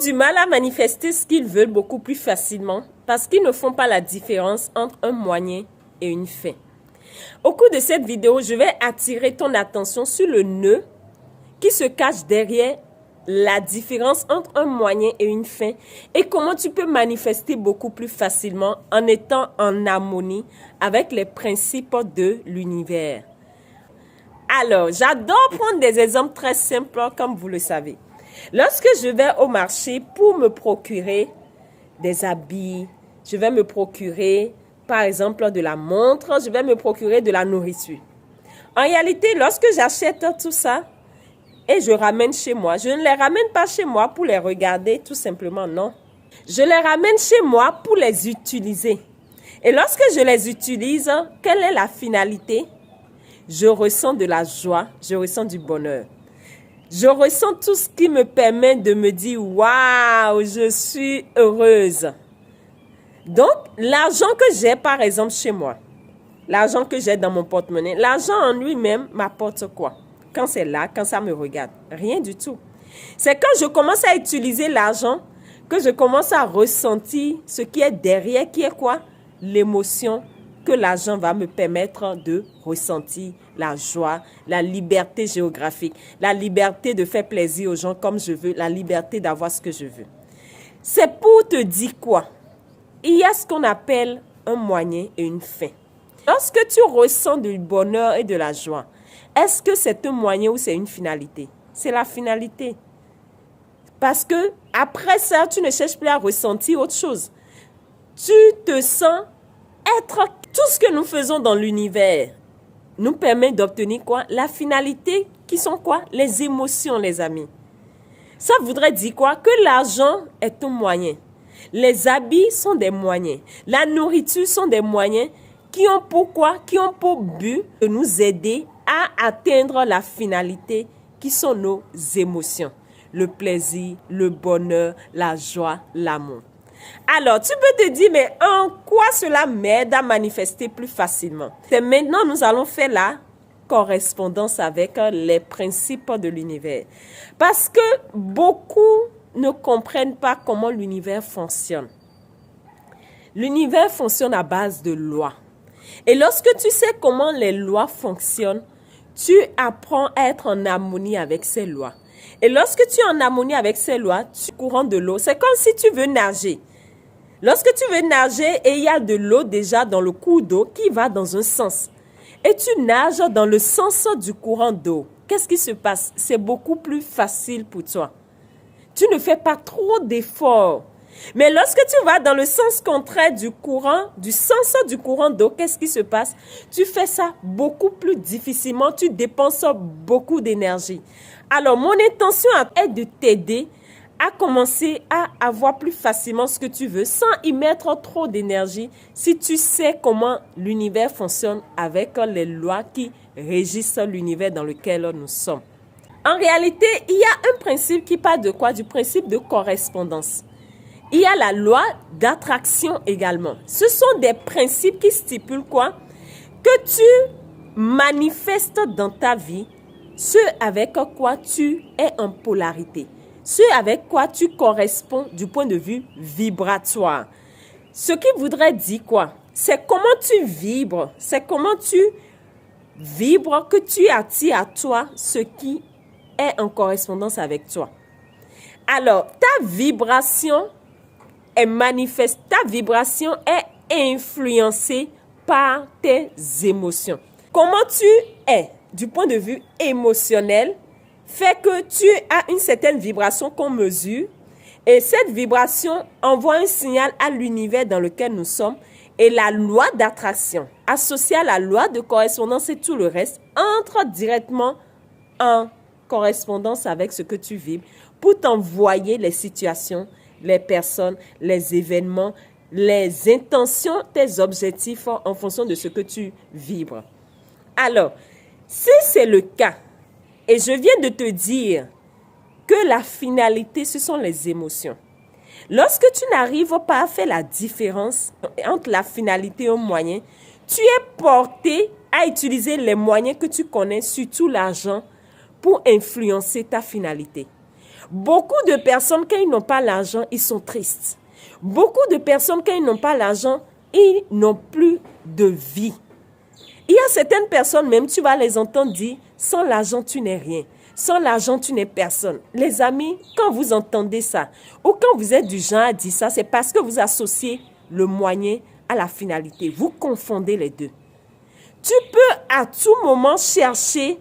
du mal à manifester ce qu'ils veulent beaucoup plus facilement parce qu'ils ne font pas la différence entre un moyen et une fin. Au cours de cette vidéo, je vais attirer ton attention sur le nœud qui se cache derrière la différence entre un moyen et une fin et comment tu peux manifester beaucoup plus facilement en étant en harmonie avec les principes de l'univers. Alors, j'adore prendre des exemples très simples comme vous le savez. Lorsque je vais au marché pour me procurer des habits, je vais me procurer par exemple de la montre, je vais me procurer de la nourriture. En réalité, lorsque j'achète tout ça, et je ramène chez moi. Je ne les ramène pas chez moi pour les regarder, tout simplement, non. Je les ramène chez moi pour les utiliser. Et lorsque je les utilise, quelle est la finalité? Je ressens de la joie, je ressens du bonheur. Je ressens tout ce qui me permet de me dire « Waouh, je suis heureuse ». Donc, l'argent que j'ai, par exemple, chez moi, l'argent que j'ai dans mon porte-monnaie, l'argent en lui-même m'apporte quoi? Quand c'est là, quand ça me regarde, rien du tout. C'est quand je commence à utiliser l'argent que je commence à ressentir ce qui est derrière, qui est quoi? L'émotion que l'argent va me permettre de ressentir, la joie, la liberté géographique, la liberté de faire plaisir aux gens comme je veux, la liberté d'avoir ce que je veux. C'est pour te dire quoi? Il y a ce qu'on appelle un moyen et une fin. Lorsque tu ressens du bonheur et de la joie, est-ce que c'est un moyen ou c'est une finalité? C'est la finalité. Parce que après ça, tu ne cherches plus à ressentir autre chose. Tu te sens être tout ce que nous faisons dans l'univers nous permet d'obtenir quoi? La finalité qui sont quoi? Les émotions, les amis. Ça voudrait dire quoi? Que l'argent est un moyen. Les habits sont des moyens. La nourriture sont des moyens qui ont pour quoi? Qui ont pour but de nous aider à atteindre la finalité qui sont nos émotions. Le plaisir, le bonheur, la joie, l'amour. Alors, tu peux te dire, mais en quoi cela m'aide à manifester plus facilement? C'est maintenant, nous allons faire la correspondance avec les principes de l'univers. Parce que beaucoup ne comprennent pas comment l'univers fonctionne. L'univers fonctionne à base de lois. Et lorsque tu sais comment les lois fonctionnent, tu apprends à être en harmonie avec ces lois. Et lorsque tu es en harmonie avec ces lois, tu courant de l'eau. C'est comme si tu veux nager. Lorsque tu veux nager et il y a de l'eau déjà dans le cours d'eau qui va dans un sens. Et tu nages dans le sens du courant d'eau. Qu'est-ce qui se passe? C'est beaucoup plus facile pour toi. Tu ne fais pas trop d'efforts. Mais lorsque tu vas dans le sens contraire du sens du courant d'eau, qu'est-ce qui se passe? Tu fais ça beaucoup plus difficilement, tu dépenses beaucoup d'énergie. Alors, mon intention est de t'aider à commencer à avoir plus facilement ce que tu veux sans y mettre trop d'énergie si tu sais comment l'univers fonctionne avec les lois qui régissent l'univers dans lequel nous sommes. En réalité, il y a un principe qui parle de quoi? Du principe de correspondance. Il y a la loi d'attraction également. Ce sont des principes qui stipulent quoi? Que tu manifestes dans ta vie ce avec quoi tu es en polarité. Ce avec quoi tu corresponds du point de vue vibratoire. Ce qui voudrait dire quoi? C'est comment tu vibres. C'est comment tu vibres que tu attires à toi ce qui est en correspondance avec toi. Alors, ta vibration est manifeste, ta vibration est influencée par tes émotions. Comment tu es du point de vue émotionnel fait que tu as une certaine vibration qu'on mesure et cette vibration envoie un signal à l'univers dans lequel nous sommes et la loi d'attraction associée à la loi de correspondance et tout le reste entre directement en correspondance avec ce que tu vibres pour t'envoyer les situations, les personnes, les événements, les intentions, tes objectifs en fonction de ce que tu vibres. Alors, si c'est le cas, et je viens de te dire que la finalité, ce sont les émotions. Lorsque tu n'arrives pas à faire la différence entre la finalité et un moyen, tu es porté à utiliser les moyens que tu connais, surtout l'argent, pour influencer ta finalité. Beaucoup de personnes, quand ils n'ont pas l'argent, ils sont tristes. Beaucoup de personnes, quand ils n'ont pas l'argent, ils n'ont plus de vie. Il y a certaines personnes, même tu vas les entendre dire, sans l'argent, tu n'es rien. Sans l'argent, tu n'es personne. Les amis, quand vous entendez ça, ou quand vous êtes du genre à dire ça, c'est parce que vous associez le moyen à la finalité. Vous confondez les deux. Tu peux à tout moment chercher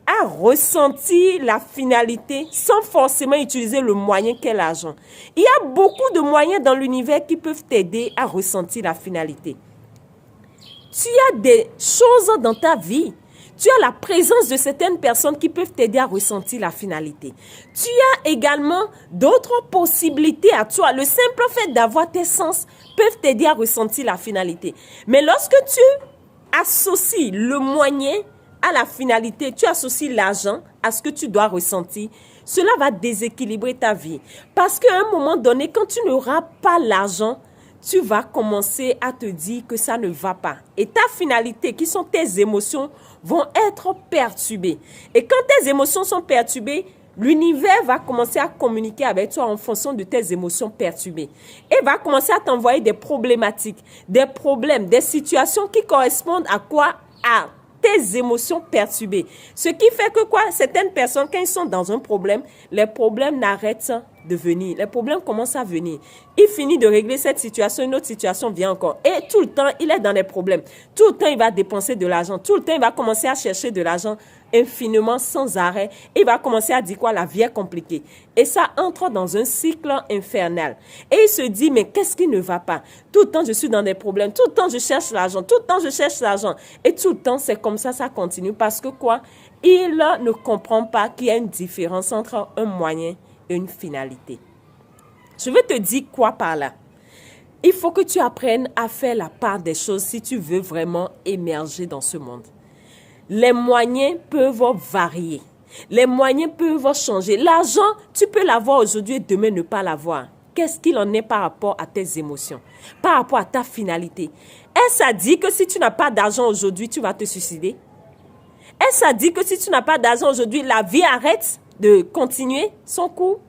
à ressentir la finalité sans forcément utiliser le moyen qu'est l'argent. Il y a beaucoup de moyens dans l'univers qui peuvent t'aider à ressentir la finalité. Tu as des choses dans ta vie. Tu as la présence de certaines personnes qui peuvent t'aider à ressentir la finalité. Tu as également d'autres possibilités à toi. Le simple fait d'avoir tes sens peuvent t'aider à ressentir la finalité. Mais lorsque tu associes le moyen à la finalité, tu associes l'argent à ce que tu dois ressentir, cela va déséquilibrer ta vie. Parce qu'à un moment donné, quand tu n'auras pas l'argent, tu vas commencer à te dire que ça ne va pas. Et ta finalité, qui sont tes émotions, vont être perturbées. Et quand tes émotions sont perturbées, l'univers va commencer à communiquer avec toi en fonction de tes émotions perturbées. Et va commencer à t'envoyer des problématiques, des problèmes, des situations qui correspondent à quoi? À tes émotions perturbées. Ce qui fait que quoi? Certaines personnes, quand ils sont dans un problème, les problèmes n'arrêtent de venir. Les problèmes commencent à venir. Il finit de régler cette situation, une autre situation vient encore. Et tout le temps, il est dans des problèmes. Tout le temps, il va dépenser de l'argent. Tout le temps, il va commencer à chercher de l'argent infiniment, sans arrêt. Il va commencer à dire quoi? La vie est compliquée. Et ça entre dans un cycle infernal. Et il se dit, mais qu'est-ce qui ne va pas? Tout le temps, je suis dans des problèmes. Tout le temps, je cherche l'argent. Tout le temps, je cherche l'argent. Et tout le temps, c'est comme ça continue. Parce que quoi? Il ne comprend pas qu'il y a une différence entre un moyen et une finalité. Je veux te dire quoi par là? Il faut que tu apprennes à faire la part des choses si tu veux vraiment émerger dans ce monde. Les moyens peuvent varier. Les moyens peuvent changer. L'argent, tu peux l'avoir aujourd'hui et demain ne pas l'avoir. Qu'est-ce qu'il en est par rapport à tes émotions? Par rapport à ta finalité? Est-ce à dire que si tu n'as pas d'argent aujourd'hui, tu vas te suicider? Est-ce à dire que si tu n'as pas d'argent aujourd'hui, la vie arrête de continuer son cours?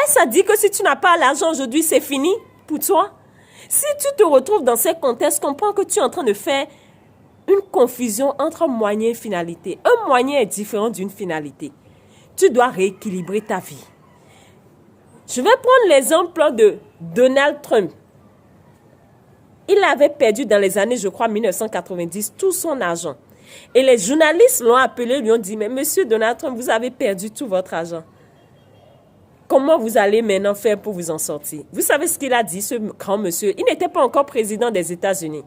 Est-ce à dire que si tu n'as pas l'argent aujourd'hui, c'est fini pour toi? Si tu te retrouves dans ces contextes, comprends que tu es en train de faire une confusion entre moyen et finalité. Un moyen est différent d'une finalité. Tu dois rééquilibrer ta vie. Je vais prendre l'exemple de Donald Trump. Il avait perdu dans les années, je crois, 1990, tout son argent. Et les journalistes l'ont appelé, lui ont dit, mais monsieur Donald Trump, vous avez perdu tout votre argent. Comment vous allez maintenant faire pour vous en sortir? Vous savez ce qu'il a dit, ce grand monsieur? Il n'était pas encore président des États-Unis.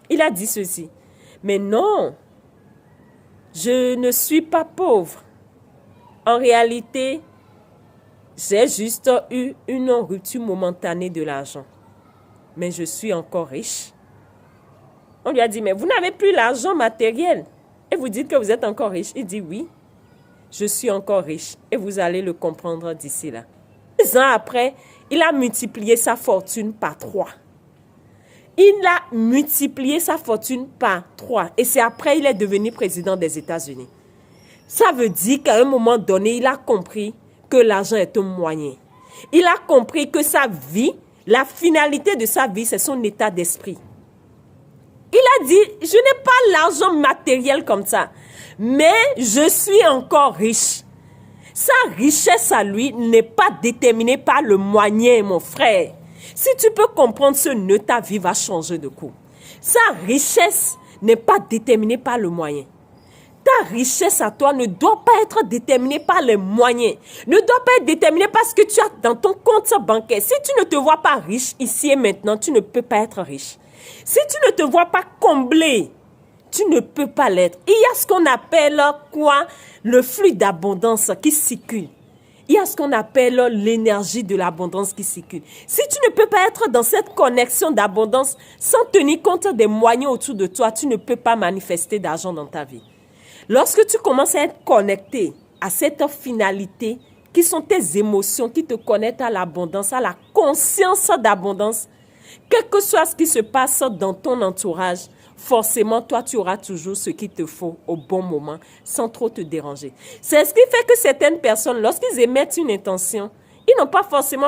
Il a dit ceci. Mais non, je ne suis pas pauvre. En réalité, j'ai juste eu une rupture momentanée de l'argent. Mais je suis encore riche. On lui a dit, mais vous n'avez plus l'argent matériel. Et vous dites que vous êtes encore riche. Il dit, oui, je suis encore riche. Et vous allez le comprendre d'ici là. 2 ans après, il a multiplié sa fortune par 3. Il a multiplié sa fortune par 3. Et c'est après il est devenu président des États-Unis. Ça veut dire qu'à un moment donné, il a compris que l'argent est un moyen. Il a compris que sa vie, la finalité de sa vie, c'est son état d'esprit. Il a dit, je n'ai pas l'argent matériel comme ça, mais je suis encore riche. Sa richesse à lui n'est pas déterminée par le moyen, mon frère. Si tu peux comprendre ce nœud, ta vie va changer de coup. Sa richesse n'est pas déterminée par le moyen. Ta richesse à toi ne doit pas être déterminée par les moyens. Ne doit pas être déterminée par ce que tu as dans ton compte bancaire. Si tu ne te vois pas riche ici et maintenant, tu ne peux pas être riche. Si tu ne te vois pas comblé, tu ne peux pas l'être. Il y a ce qu'on appelle quoi? Le flux d'abondance qui circule. Il y a ce qu'on appelle l'énergie de l'abondance qui circule. Si tu ne peux pas être dans cette connexion d'abondance sans tenir compte des moyens autour de toi, tu ne peux pas manifester d'argent dans ta vie. Lorsque tu commences à être connecté à cette finalité, qui sont tes émotions qui te connectent à l'abondance, à la conscience d'abondance, quel que soit ce qui se passe dans ton entourage, forcément, toi, tu auras toujours ce qu'il te faut au bon moment, sans trop te déranger. C'est ce qui fait que certaines personnes, lorsqu'ils émettent une intention, ils n'ont pas forcément